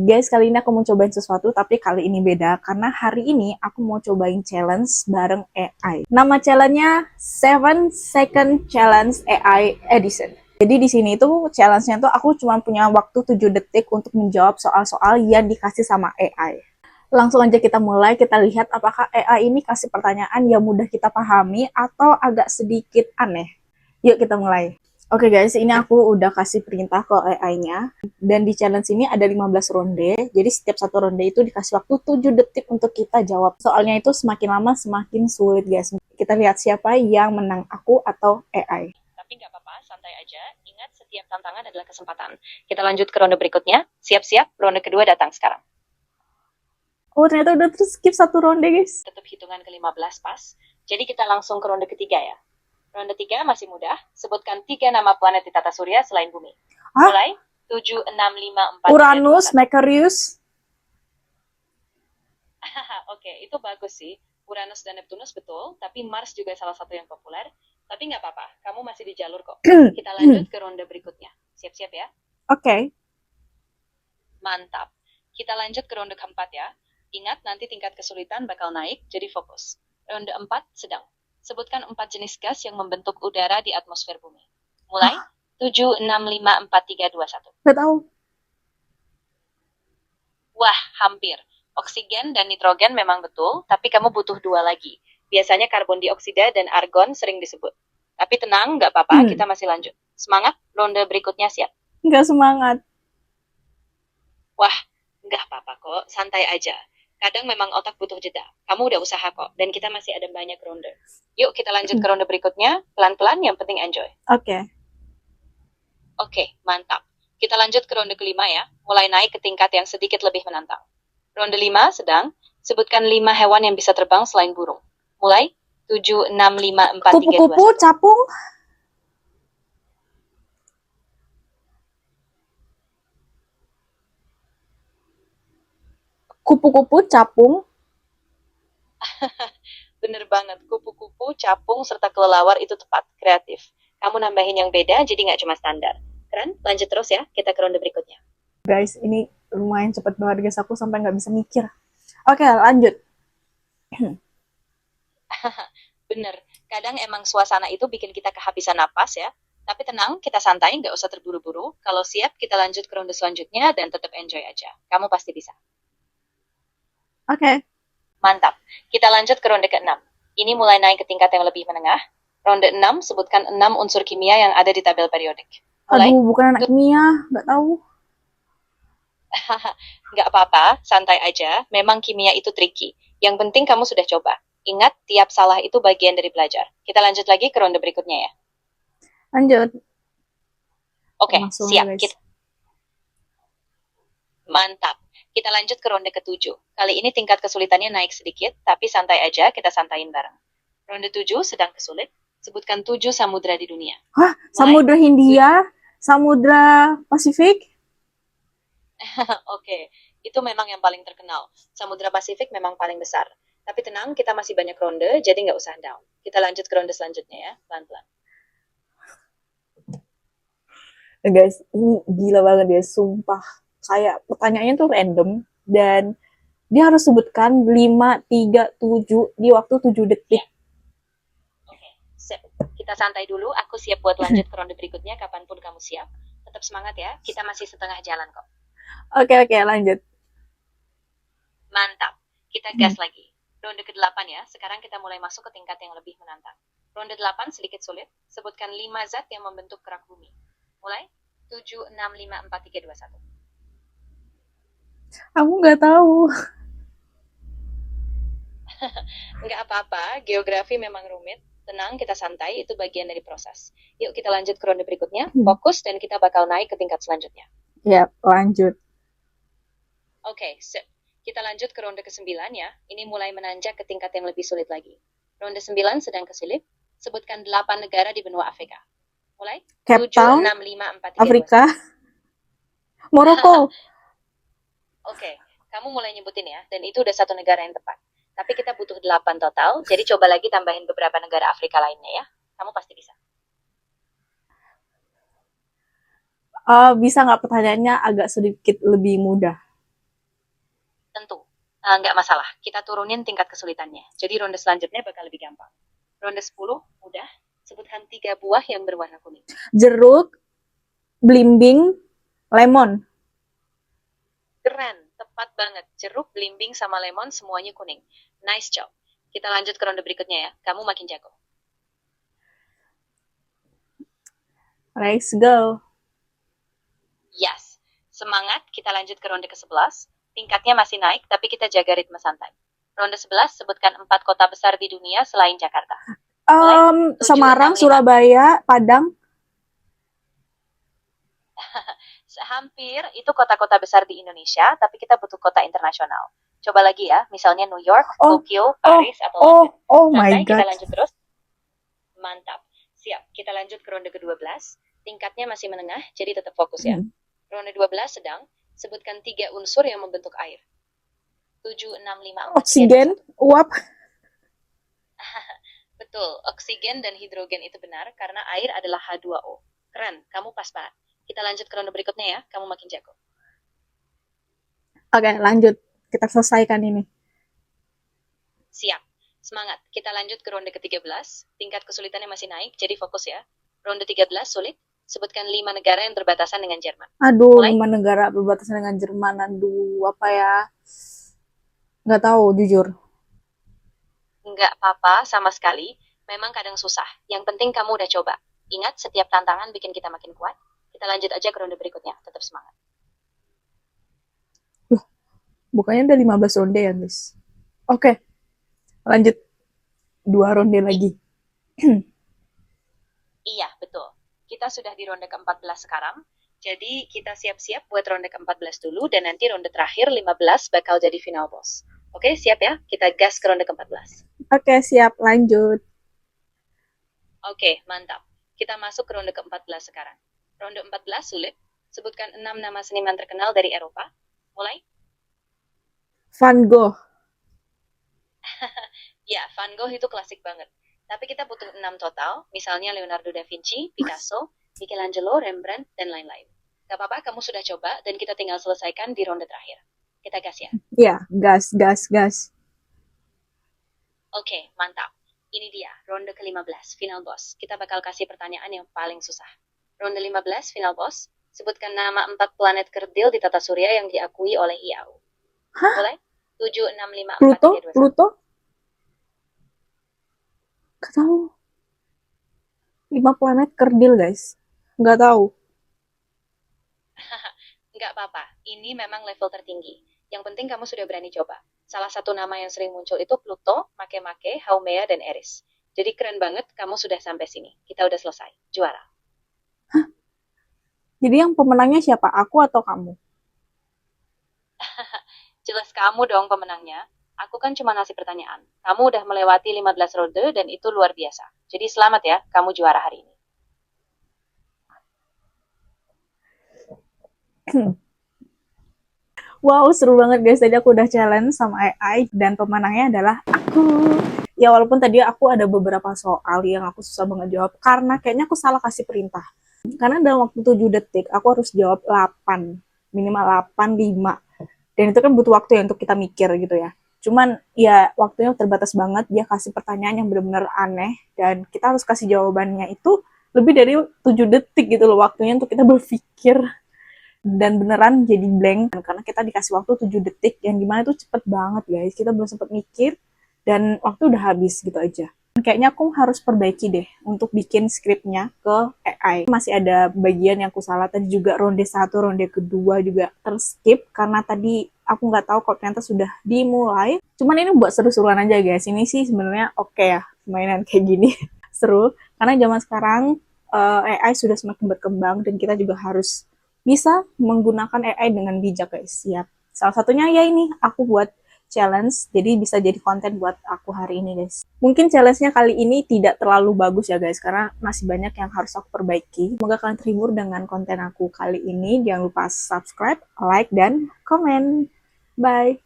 Guys, kali ini aku mau cobain sesuatu, tapi kali ini beda karena hari ini aku mau cobain challenge bareng AI. Nama challenge-nya 7 Second Challenge AI Edition. Jadi di sini tuh challenge-nya tuh aku cuma punya waktu 7 detik untuk menjawab soal-soal yang dikasih sama AI. Langsung aja kita mulai, kita lihat apakah AI ini kasih pertanyaan yang mudah kita pahami atau agak sedikit aneh. Yuk kita mulai. Oke guys, ini aku udah kasih perintah ke AI-nya. Dan di challenge ini ada 15 ronde. Jadi setiap satu ronde itu dikasih waktu 7 detik untuk kita jawab. Soalnya itu semakin lama semakin sulit guys. Kita lihat siapa yang menang, aku atau AI. Tapi nggak apa-apa, santai aja. Ingat, setiap tantangan adalah kesempatan. Kita lanjut ke ronde berikutnya. Siap-siap, ronde kedua datang sekarang. Oh, ternyata udah skip satu ronde guys. Tetap hitungan ke-15 pas. Jadi kita langsung ke ronde ketiga ya. Ronde 3 masih mudah. Sebutkan 3 nama planet di tata surya selain bumi. Hah? Mulai 7, 6, 5, 4, Uranus, 3, 2, 1. Merkurius. Oke, itu bagus sih. Uranus dan Neptunus betul, tapi Mars juga salah satu yang populer. Tapi nggak apa-apa, kamu masih di jalur kok. Kita lanjut ke ronde berikutnya. Siap-siap ya? Oke. Mantap. Kita lanjut ke ronde keempat ya. Ingat, nanti tingkat kesulitan bakal naik, jadi fokus. Ronde 4, sedang. Sebutkan 4 jenis gas yang membentuk udara di atmosfer bumi. Mulai, 7, 6, 5, 4, 3, 2, 1. Gak tahu. Wah, hampir. Oksigen dan nitrogen memang betul, tapi kamu butuh 2 lagi. Biasanya karbon dioksida dan argon sering disebut. Tapi tenang, nggak apa-apa, kita masih lanjut. Semangat, ronde berikutnya siap. Nggak semangat. Wah, nggak apa-apa kok, santai aja. Kadang memang otak butuh jeda. Kamu udah usaha kok, dan kita masih ada banyak ronde. Yuk kita lanjut ke ronde berikutnya, pelan-pelan yang penting enjoy. Oke. Oke, mantap. Kita lanjut ke ronde kelima ya, mulai naik ke tingkat yang sedikit lebih menantang. Ronde 5, sedang. Sebutkan 5 hewan yang bisa terbang selain burung. Mulai, 7, 6, 5, 4, 3, 2, 1. Kupu-kupu, capung. Kupu-kupu, capung. Bener banget, kupu-kupu, capung, serta kelelawar itu tepat, kreatif. Kamu nambahin yang beda, jadi nggak cuma standar. Keren, lanjut terus ya, kita ke ronde berikutnya. Guys, ini lumayan cepet banget guys, aku sampai nggak bisa mikir. Oke, lanjut. Bener, kadang emang suasana itu bikin kita kehabisan napas ya. Tapi tenang, kita santai, nggak usah terburu-buru. Kalau siap, kita lanjut ke ronde selanjutnya dan tetap enjoy aja. Kamu pasti bisa. Oke. Mantap. Kita lanjut ke ronde ke-6. Ini mulai naik ke tingkat yang lebih menengah. Ronde 6, sebutkan 6 unsur kimia yang ada di tabel periodik. Mulai. Aduh, bukan anak kimia, nggak tahu. Nggak apa-apa, santai aja. Memang kimia itu tricky. Yang penting kamu sudah coba. Ingat, tiap salah itu bagian dari belajar. Kita lanjut lagi ke ronde berikutnya ya. Lanjut. Oke, Langsung siap. guys. Mantap. Kita lanjut ke ronde ke-7. Kali ini tingkat kesulitannya naik sedikit, tapi santai aja, kita santain bareng. Ronde 7 sedang kesulit. Sebutkan 7 samudra di dunia. Hah? Samudra Hindia? Samudra Pasifik? Oke, itu memang yang paling terkenal. Samudra Pasifik memang paling besar. Tapi tenang, kita masih banyak ronde, jadi nggak usah down. Kita lanjut ke ronde selanjutnya ya, pelan-pelan. Guys, ini gila banget ya, sumpah. Kayak pertanyaannya tuh random, dan dia harus sebutkan 5, 3, 7 di waktu 7 detik. Oke, sip. Kita santai dulu, aku siap buat lanjut ke ronde berikutnya kapanpun kamu siap. Tetap semangat ya, kita masih setengah jalan kok. Oke, lanjut. Mantap, kita gas lagi. Ronde ke-8 ya, sekarang kita mulai masuk ke tingkat yang lebih menantang. Ronde 8 sedikit sulit, sebutkan 5 zat yang membentuk kerak bumi. Mulai, 7, 6, 5, 4, 3, 2, 1. Aku nggak tahu. Nggak apa-apa, geografi memang rumit. Tenang, kita santai, itu bagian dari proses. Yuk kita lanjut ke ronde berikutnya, fokus dan kita bakal naik ke tingkat selanjutnya. Ya, lanjut. Oke, sip. Kita lanjut ke ronde ke-9 ya. Ini mulai menanjak ke tingkat yang lebih sulit lagi. Ronde 9 sedang kesulit. Sebutkan 8 negara di benua Afrika. Mulai. Cape 7, Town, 6, 5, 4, 3, Afrika, 2, 1. Maroko. Oke, kamu mulai nyebutin ya. Dan itu udah satu negara yang tepat. Tapi kita butuh 8 total. Jadi coba lagi tambahin beberapa negara Afrika lainnya ya. Kamu pasti bisa. Bisa nggak pertanyaannya agak sedikit lebih mudah? Nggak masalah, kita turunin tingkat kesulitannya. Jadi ronde selanjutnya bakal lebih gampang. Ronde 10, udah. Sebutkan 3 buah yang berwarna kuning. Jeruk, belimbing, lemon. Keren, tepat banget. Jeruk, belimbing, sama lemon semuanya kuning. Nice job. Kita lanjut ke ronde berikutnya ya. Kamu makin jago. Let's go. Yes. Semangat, kita lanjut ke ronde ke-11. Tingkatnya masih naik, tapi kita jaga ritme santai. Ronde 11, sebutkan 4 kota besar di dunia selain Jakarta. Mulai. 7, Semarang, 6, 5. Surabaya, Padang. Hampir itu kota-kota besar di Indonesia, tapi kita butuh kota internasional. Coba lagi ya, misalnya New York, Tokyo, Paris, atau London. Oh my Santai, kita god. lanjut terus. Mantap. Siap, kita lanjut ke ronde ke-12. Tingkatnya masih menengah, jadi tetap fokus ya. Ronde 12 sedang. Sebutkan 3 unsur yang membentuk air. 7, 6, 5, 4, 3, Oksigen, 2, 1. uap. Betul, oksigen dan hidrogen itu benar karena air adalah H2O. Keren, kamu pas banget. Kita lanjut ke ronde berikutnya ya, kamu makin jago. Oke, lanjut. Kita selesaikan ini. Siap, semangat. Kita lanjut ke ronde ke-13. Tingkat kesulitannya masih naik, jadi fokus ya. Ronde 13 sulit. Sebutkan 5 negara yang berbatasan dengan Jerman. Aduh, Mulai. 5 negara berbatasan dengan Jerman. Aduh, apa ya? Nggak tahu, jujur. Nggak apa-apa sama sekali. Memang kadang susah. Yang penting kamu udah coba. Ingat, setiap tantangan bikin kita makin kuat. Kita lanjut aja ke ronde berikutnya. Tetap semangat. Bukannya udah 15 ronde ya, guys? Oke, lanjut. 2 ronde lagi. Iya, betul. Kita sudah di ronde ke-14 sekarang. Jadi kita siap-siap buat ronde ke-14 dulu. Dan nanti ronde terakhir 15 bakal jadi final boss. Oke, siap ya? Kita gas ke ronde ke-14. Oke, siap. Lanjut. Oke, mantap. Kita masuk ke ronde ke-14 sekarang. Ronde 14 sulit. Sebutkan 6 nama seniman terkenal dari Eropa. Mulai. Van Gogh. Ya, Van Gogh itu klasik banget. Tapi kita butuh 6 total. Misalnya Leonardo da Vinci, Picasso, Michelangelo, Rembrandt, dan lain-lain. Gak apa-apa, kamu sudah coba dan kita tinggal selesaikan di ronde terakhir. Kita gas ya. Ya, gas. Oke, mantap. Ini dia, ronde ke-15, final boss. Kita bakal kasih pertanyaan yang paling susah. Ronde 15, final boss. Sebutkan nama 4 planet kerdil di tata surya yang diakui oleh IAU. Hah? Boleh? 7, 6, 5, 4, Pluto? 3, 2, 1. Pluto? Gak tahu. 5 planet kerdil, guys. Gak tahu. Nggak apa-apa, ini memang level tertinggi. Yang penting kamu sudah berani coba. Salah satu nama yang sering muncul itu Pluto, Makemake, Haumea, dan Eris. Jadi keren banget kamu sudah sampai sini. Kita udah selesai. Juara. Jadi yang pemenangnya siapa? Aku atau kamu? Jelas kamu dong pemenangnya. Aku kan cuma ngasih pertanyaan. Kamu udah melewati 15 ronde dan itu luar biasa. Jadi selamat ya, kamu juara hari ini. Wow, seru banget guys. Tadi aku udah challenge sama AI dan pemenangnya adalah aku. Ya walaupun tadi aku ada beberapa soal yang aku susah banget jawab karena kayaknya aku salah kasih perintah. Karena dalam waktu 7 detik aku harus jawab 8, minimal 8, 5. Dan itu kan butuh waktu ya untuk kita mikir gitu ya. Cuman ya waktunya terbatas banget, dia kasih pertanyaan yang benar-benar aneh dan kita harus kasih jawabannya itu lebih dari 7 detik gitu loh waktunya untuk kita berpikir. Dan beneran jadi blank karena kita dikasih waktu 7 detik yang dimana itu cepet banget guys, kita belum sempat mikir dan waktu udah habis gitu aja. Kayaknya aku harus perbaiki deh untuk bikin skripnya ke AI. Masih ada bagian yang aku salah tadi juga, ronde 1, ronde kedua juga terskip karena tadi aku nggak tahu kalau ternyata sudah dimulai. Cuman ini buat seru-seruan aja guys, ini sih sebenarnya oke ya mainan kayak gini. Seru karena zaman sekarang AI sudah semakin berkembang dan kita juga harus bisa menggunakan AI dengan bijak guys. Siap. Salah satunya ya ini, aku buat challenge, jadi bisa jadi konten buat aku hari ini guys. Mungkin challenge-nya kali ini tidak terlalu bagus ya guys, karena masih banyak yang harus aku perbaiki. Semoga kalian terhibur dengan konten aku kali ini. Jangan lupa subscribe, like, dan komen. Bye!